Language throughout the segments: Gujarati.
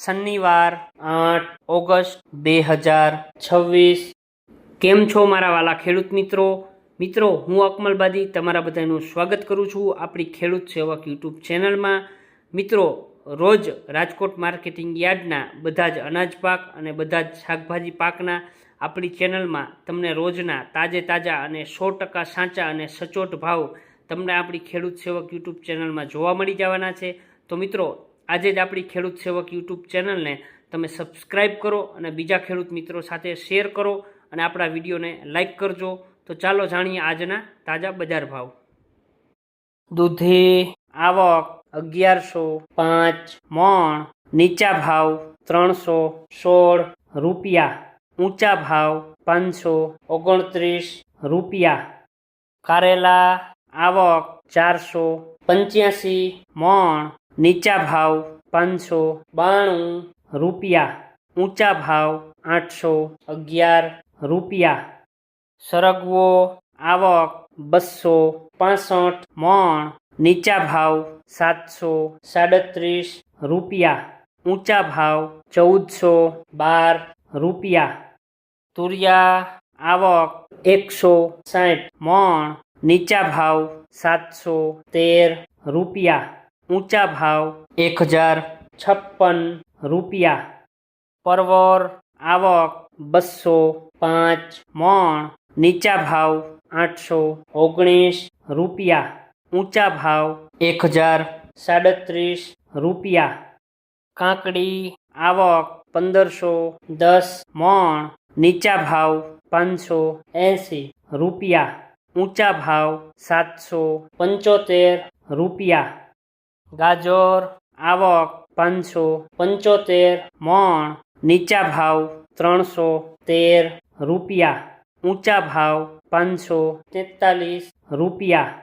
શનિવાર 8 ઓગસ્ટ 2026। કેમ છો મારા વાલા ખેડૂત મિત્રો? હું અકમલબાદી તમારા બધાનું સ્વાગત કરું છું આપણી ખેડૂત સેવક યુટ્યુબ ચેનલમાં। મિત્રો, રોજ રાજકોટ માર્કેટિંગ યાર્ડના બધા જ અનાજ પાક અને બધા જ શાકભાજી પાકના આપણી ચેનલમાં તમને રોજના તાજા અને 100% સાચા અને સચોટ ભાવ તમને આપણી ખેડૂત સેવક યુટ્યુબ ચેનલમાં જોવા મળી જવાના છે। તો મિત્રો, આજે જ આપણી ખેડૂત સેવક યુટ્યુબ ચેનલને તમે સબસ્ક્રાઈબ કરો અને બીજા ખેડૂત મિત્રો સાથે શેર કરો અને આપણા વિડીયોને લાઈક કરજો। તો ચાલો જાણીએ આજના તાજા બજાર ભાવ। દૂધી આવક 1105 મણ, નીચા ભાવ 316 રૂપિયા, ઊંચા ભાવ 529 રૂપિયા। કારેલા આવક 485 મણ, નીચા ભાવ 592 રૂપિયા, ઊંચા ભાવ 811 રૂપિયા। સરગવો આવક 265 મણ, નીચા ભાવ 737 રૂપિયા, ઊંચા ભાવ 1412 રૂપિયા। તુરિયા આવક 160 મણ, નીચા ભાવ 713 રૂપિયા, ઊંચા ભાવ 1056 રૂપિયા। પરવર આવક 205 મણ, નીચા ભાવ 819 રૂપિયા, ઊંચા ભાવ 1037 રૂપિયા। કાકડી આવક 1510 મણ, નીચા ભાવ 580 રૂપિયા, ઊંચા ભાવ 775 રૂપિયા। ગાજર આવક 575 મણ, નીચા ભાવ 313 રૂપિયા, ઊંચા ભાવ 543 રૂપિયા।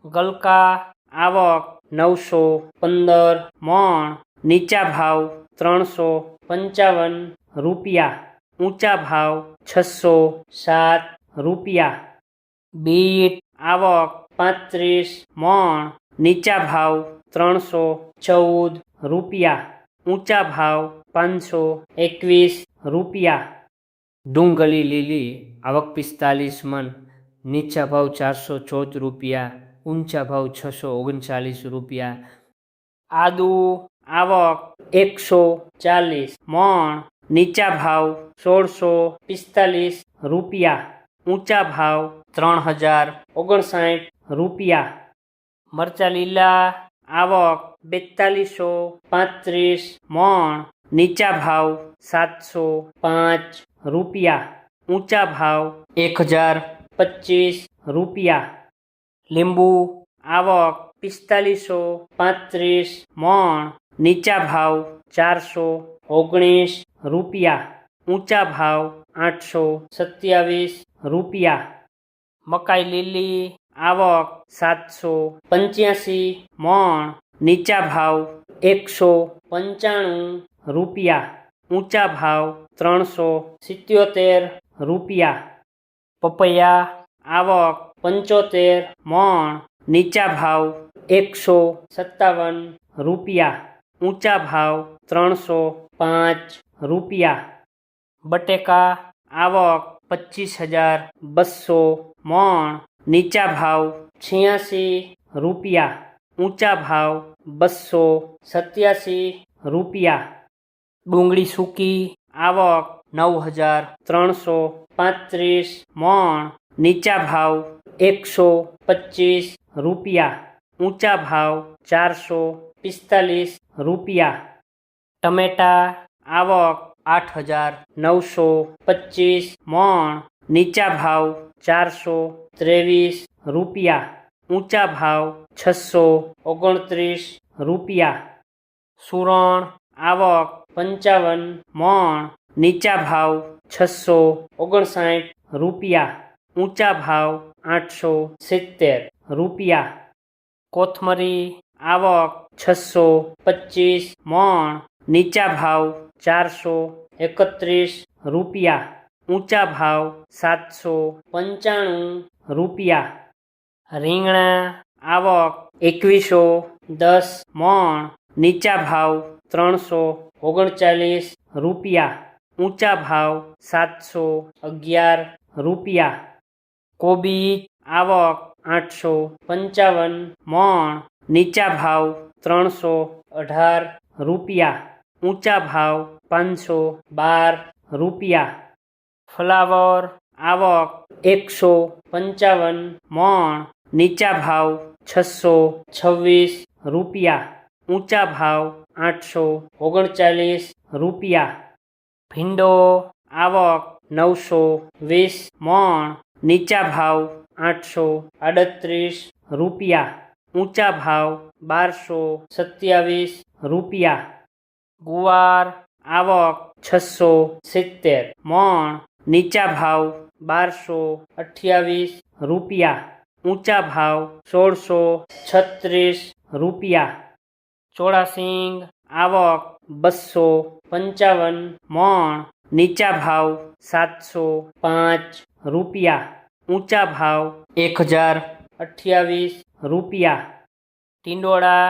ગલકા આવક 915 મણ, નીચા ભાવ 355 રૂપિયા, ઊંચા ભાવ 607 રૂપિયા। બીટ આવક 35 મણ, નીચા ભાવ 314 રૂપિયા, ઊંચા ભાવ 521 રૂપિયા। ડુંગળી લીલી આવક 45 મણ, નીચા ભાવ 414 રૂપિયા, ઊંચા ભાવ 639 રૂપિયા। આદુ આવક 140 મણ, નીચા ભાવ 1645 રૂપિયા, ઊંચા ભાવ 3059 રૂપિયા। મરચા લીલા આવક 4235 મણ, નીચા ભાવ 705 રૂપિયા, ઊંચા ભાવ 1025 રૂપિયા। લીંબુ આવક 4535 મણ, નીચા ભાવ 419 રૂપિયા, ઊંચા ભાવ 827 રૂપિયા। મકાઈ લીલી આવક 785 મણ, નીચા ભાવ 195 રૂપિયા, ઊંચા ભાવ 377 રૂપિયા। પપૈયા આવક 75 મણ, નીચા ભાવ 157 રૂપિયા, ઊંચા ભાવ 305 રૂપિયા। બટેકા આવક 25200 મણ, નીચા ભાવ 86 રૂપિયા, ઊંચા ભાવ 287 રૂપિયા। ડુંગળી સૂકી આવક 9335 મણ, નીચા ભાવ 125 રૂપિયા, ઊંચા ભાવ 445 રૂપિયા। ટમેટા આવક 8925 મણ, નીચા ભાવ 423 રૂપિયા, ઊંચા ભાવ 629 રૂપિયા। સુરણ આવક 55 મણ, નીચા ભાવ 659 રૂપિયા, ઊંચા ભાવ 870 રૂપિયા। કોથમરી આવક 625 મણ, નીચા ભાવ 431 રૂપિયા, ઊંચા ભાવ 795 રૂપિયા। રીંગણા આવક 2110 મણ, નીચા ભાવ રૂપિયા. ઊંચા ભાવ 711 રૂપિયા. કોબીજ આવક 855 મણ. નીચા ભાવ 318 રૂપિયા. ઊંચા ભાવ 512 રૂપિયા. ફ્લાવર આવક 155 મણ. નીચા ભાવ 626 રૂપિયા. ઊંચા ભાવ 839 રૂપિયા. ભીંડો આવક 920 મણ. નીચા ભાવ 838 રૂપિયા. ઊંચા ભાવ 1227 રૂપિયા. ગુવાર આવક 670 મણ. નીચા ભાવ 1228 રૂપિયા. ઊંચા ભાવ 1636 રૂપિયા. ચોળાસિંગ આવક 255 મણ. નીચા ભાવ 705 રૂપિયા. ઊંચા ભાવ 1028 રૂપિયા. ટીંડોળા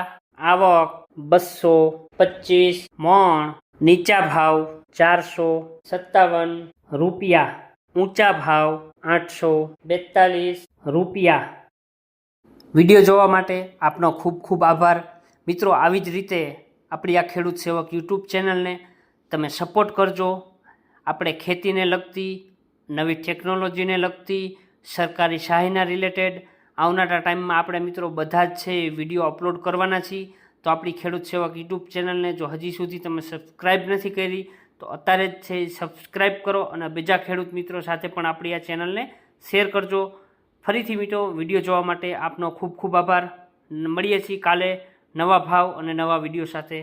આવક 225 મણ. નીચા ભાવ 457 રૂપિયા. ઊંચા ભાવ 842 રૂપિયા. વિડીયો જોવા માટે આપનો ખૂબ ખૂબ આભાર. મિત્રો, આવી જ રીતે આપણી આ ખેડૂત સેવક યુટ્યુબ ચેનલને તમે સપોર્ટ કરજો. આપણે ખેતીને લગતી, નવી ટેકનોલોજીને લગતી, સરકારી સહાયના રિલેટેડ આવનારા ટાઈમમાં આપણે મિત્રો બધા જ છે એ વિડીયો અપલોડ કરવાના છીએ. તો આપણી ખેડૂત સેવક યુટ્યુબ ચેનલને જો હજી સુધી તમે સબસ્ક્રાઈબ નથી કરી તો અત્યારે જ છે સબસ્ક્રાઈબ કરો અને બીજા ખેડૂત મિત્રો સાથે પણ આપણી આ ચેનલને શેર કરજો. ફરીથી મિત્રો, વિડીયો જોવા માટે આપનો ખૂબ ખૂબ આભાર. મળીએ છીએ કાલે નવા ભાવ અને નવા વિડીયો સાથે.